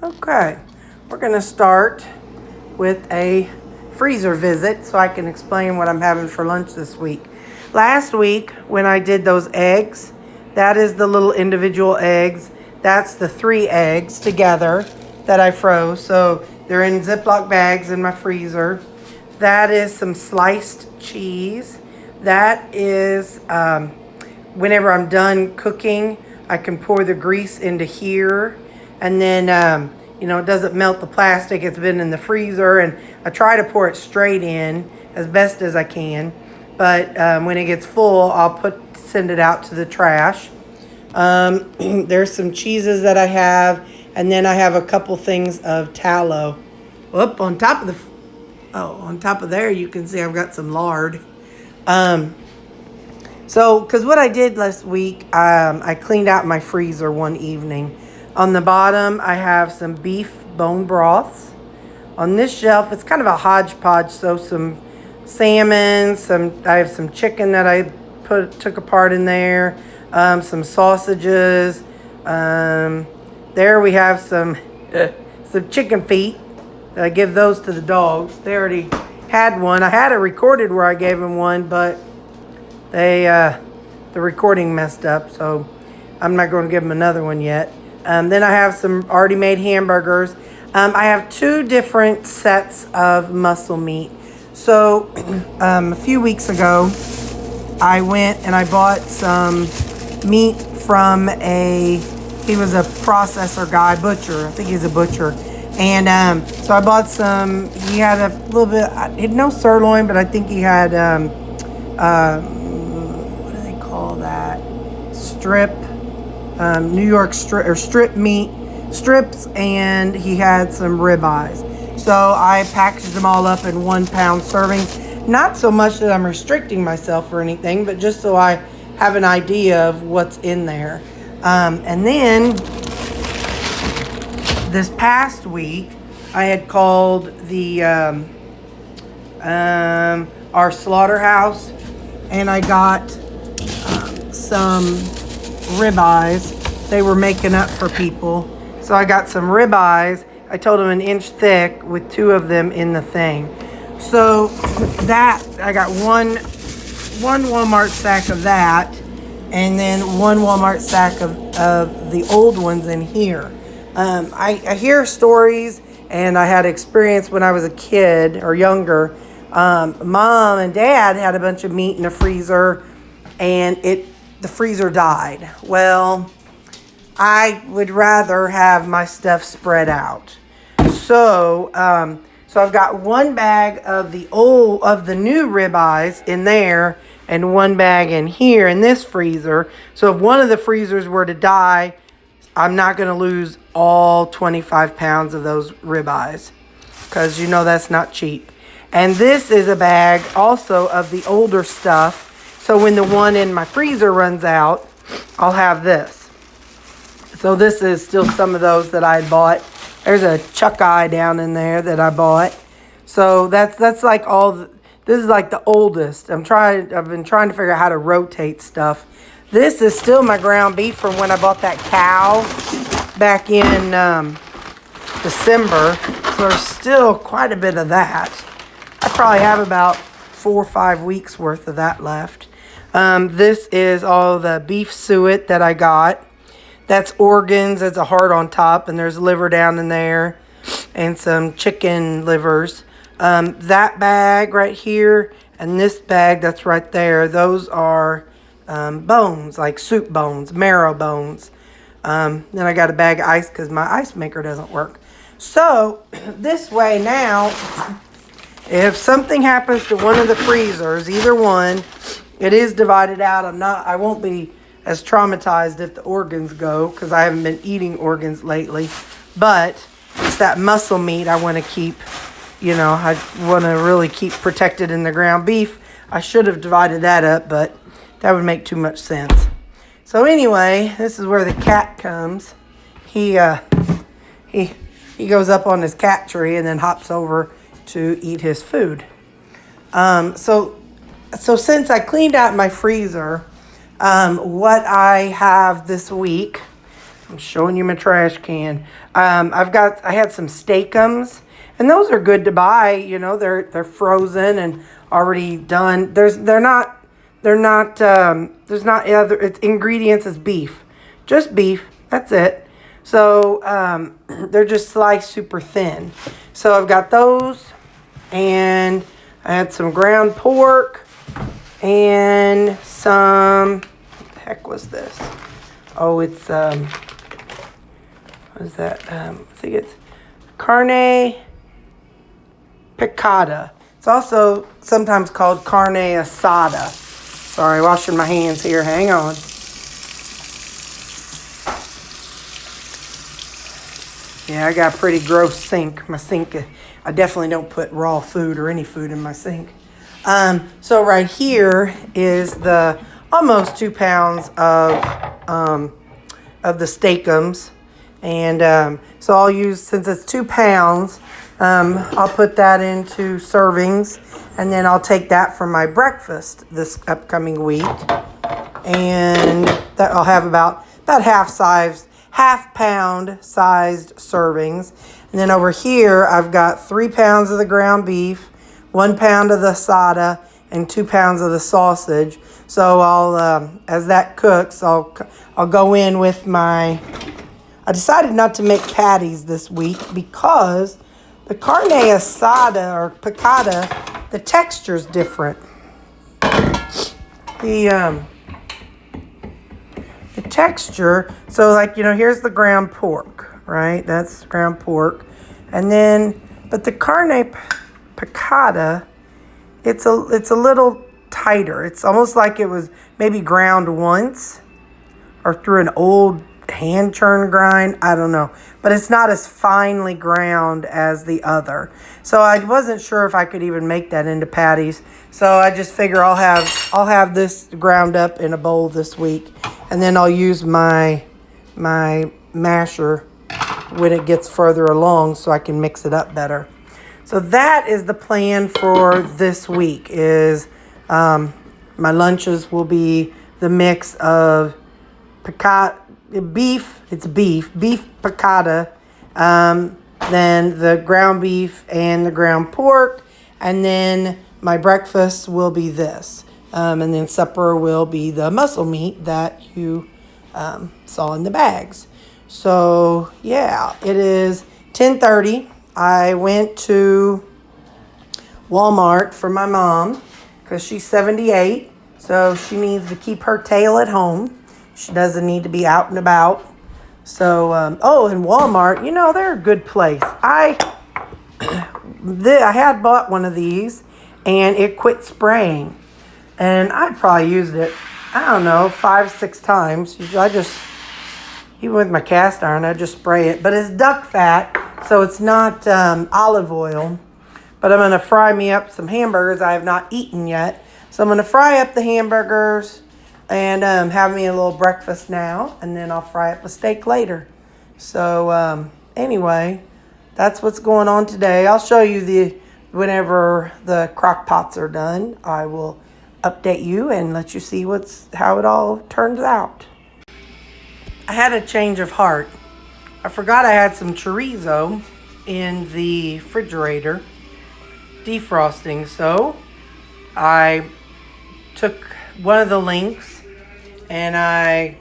Okay, we're gonna start with a freezer visit so I can explain what I'm having for lunch this week. Last week when I did those eggs, that is the little individual eggs. That's the 3 eggs together that I froze. So they're in Ziploc bags in my freezer. That is some sliced cheese. That is, whenever I'm done cooking, I can pour the grease into here. And then, it doesn't melt the plastic. It's been in the freezer. And I try to pour it straight in as best as I can. But when it gets full, I'll send it out to the trash. There's some cheeses that I have. And then I have a couple things of tallow. Whoop, on top of there, you can see I've got some lard. Because what I did last week, I cleaned out my freezer one evening. On the bottom, I have some beef bone broths. On this shelf, it's kind of a hodgepodge, so some salmon, I have some chicken that I took apart in there, some sausages. There we have some chicken feet. I give those to the dogs. They already had one. I had it recorded where I gave them one, but the recording messed up, so I'm not going to give them another one yet. Then I have some already made hamburgers. I have 2 different sets of muscle meat. So a few weeks ago, I went and I bought some meat from he was a processor guy, butcher. I think he's a butcher. And so I bought some, he had a little bit, no sirloin, but I think he had, what do they call that? Strip. New York strip meat strips, and he had some ribeyes. So I packaged them all up in 1-pound servings. Not so much that I'm restricting myself or anything, but just so I have an idea of what's in there. And then this past week, I had called the our slaughterhouse, and I got some ribeyes. They were making up for people. So I got some ribeyes. I told them 1 inch thick with 2 of them in the thing. So that, I got one Walmart sack of that, and then 1 Walmart sack of the old ones in here. I hear stories, and I had experience when I was a kid or younger. Mom and Dad had a bunch of meat in the freezer, and the freezer died. Well, I would rather have my stuff spread out. So I've got 1 bag of the new ribeyes in there, and 1 bag in here in this freezer. So if one of the freezers were to die, I'm not going to lose all 25 pounds of those ribeyes, because that's not cheap. And this is a bag also of the older stuff. So when the one in my freezer runs out, I'll have this. So this is still some of those that I bought. There's a chuck eye down in there that I bought. So that's like this is like the oldest. I've been trying to figure out how to rotate stuff. This is still my ground beef from when I bought that cow back in December. So there's still quite a bit of that. I probably have about 4 or 5 weeks worth of that left. This is all the beef suet that I got. That's organs. It's a heart on top, and there's liver down in there, and some chicken livers. That bag right here and this bag that's right there, those are bones, like soup bones, marrow bones. Then I got a bag of ice because my ice maker doesn't work. So this way now, if something happens to one of the freezers, either one, it is divided out. I won't be as traumatized if the organs go, because I haven't been eating organs lately. But it's that muscle meat I want to keep, I want to really keep protected in the ground beef. I should have divided that up, but that would make too much sense. So anyway, this is where the cat comes. He goes up on his cat tree and then hops over to eat his food. So since I cleaned out my freezer, what I have this week, I'm showing you my trash can. I had some steakums, and those are good to buy. You know, they're frozen and already done. There's not other, it's ingredients is beef. Just beef. That's it. So they're just sliced super thin. So I've got those, and I had some ground pork and some, what the heck was this? Oh, it's what is that? I think it's carne picada. It's also sometimes called carne asada. Sorry, washing my hands here. Hang on. Yeah, I got a pretty gross sink. My sink, I definitely don't put raw food or any food in my sink. So right here is the almost 2 pounds of the steakums. And so I'll use, since it's 2 pounds, I'll put that into servings, and then I'll take that for my breakfast this upcoming week. And that I'll have about half pound sized servings. And then over here, I've got 3 pounds of the ground beef, 1 pound of the asada, and 2 pounds of the sausage. So I'll, as that cooks, I'll go in with my, I decided not to make patties this week because the carne asada or picada, the texture's different. The texture, so like, you know, here's the ground pork, right? That's ground pork. And then, but the carne picada, it's a little tighter. It's almost like it was maybe ground once or through an old hand churn grind. I don't know. But it's not as finely ground as the other. So I wasn't sure if I could even make that into patties. So I just figure I'll have this ground up in a bowl this week. And then I'll use my masher when it gets further along so I can mix it up better. So that is the plan for this week is my lunches will be the mix of beef picada, then the ground beef and the ground pork, and then my breakfast will be this. And then supper will be the muscle meat that you saw in the bags. So, yeah, it is 10:30. I went to Walmart for my mom because she's 78. So she needs to keep her tail at home. She doesn't need to be out and about. So, and Walmart, you know, they're a good place. I had bought one of these and it quit spraying. And I probably used it, I don't know, 5-6 times. Even with my cast iron, I just spray it. But it's duck fat, so it's not olive oil. But I'm going to fry me up some hamburgers I have not eaten yet. So I'm going to fry up the hamburgers and have me a little breakfast now. And then I'll fry up a steak later. So anyway, that's what's going on today. I'll show you whenever the crock pots are done. I will update you and let you see how it all turns out. I had a change of heart. I forgot I had some chorizo in the refrigerator defrosting, so I took one of the links and I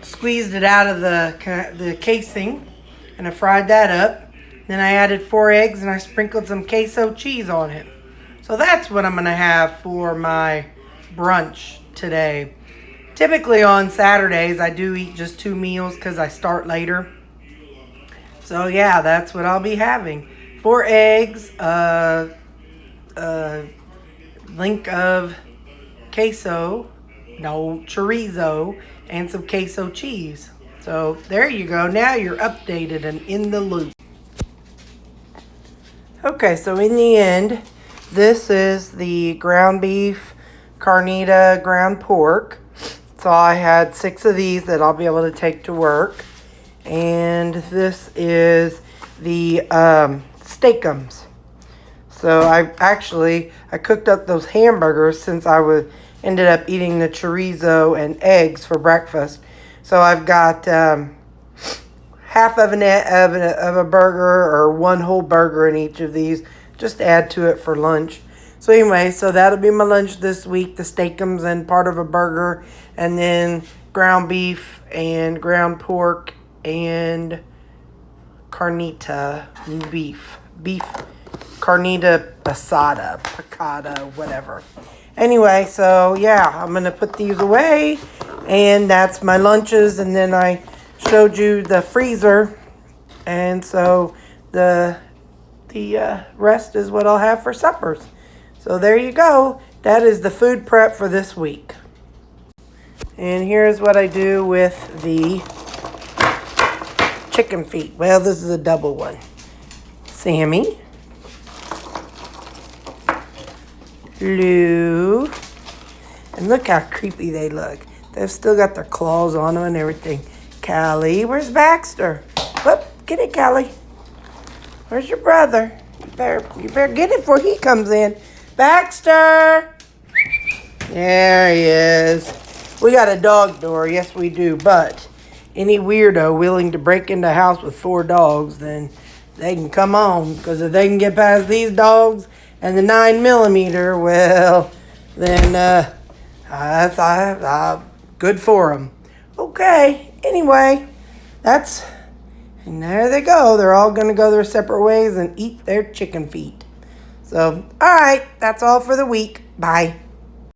squeezed it out of the casing and I fried that up. Then I added 4 eggs and I sprinkled some queso cheese on it. So that's what I'm going to have for my brunch today. Typically on Saturdays I do eat just 2 meals because I start later. So yeah, that's what I'll be having. 4 eggs, link of chorizo, and some queso cheese. So there you go. Now you're updated and in the loop. Okay, so in the end, this is the ground beef carnita ground pork. So I had 6 of these that I'll be able to take to work. And this is the steakums. So I cooked up those hamburgers since I ended up eating the chorizo and eggs for breakfast. So I've got half of a burger or one whole burger in each of these. Just add to it for lunch. So anyway, so that'll be my lunch this week. The steakums and part of a burger. And then ground beef and ground pork and carnita beef. Beef carnita piccata, whatever. Anyway, so yeah, I'm going to put these away. And that's my lunches. And then I showed you the freezer. And so the rest is what I'll have for suppers. So there you go. That is the food prep for this week. And here's what I do with the chicken feet. Well, this is a double one. Sammy, Lou, and look how creepy they look. They've still got their claws on them and everything. Callie, where's Baxter? Whoop, get it, Callie. Where's your brother? You better get it before he comes in. Baxter! There he is. We got a dog door, yes we do, but any weirdo willing to break into a house with 4 dogs, then they can come on, because if they can get past these dogs and the 9mm, well, then good for them. Okay, anyway, and there they go. They're all going to go their separate ways and eat their chicken feet. So, all right, that's all for the week. Bye.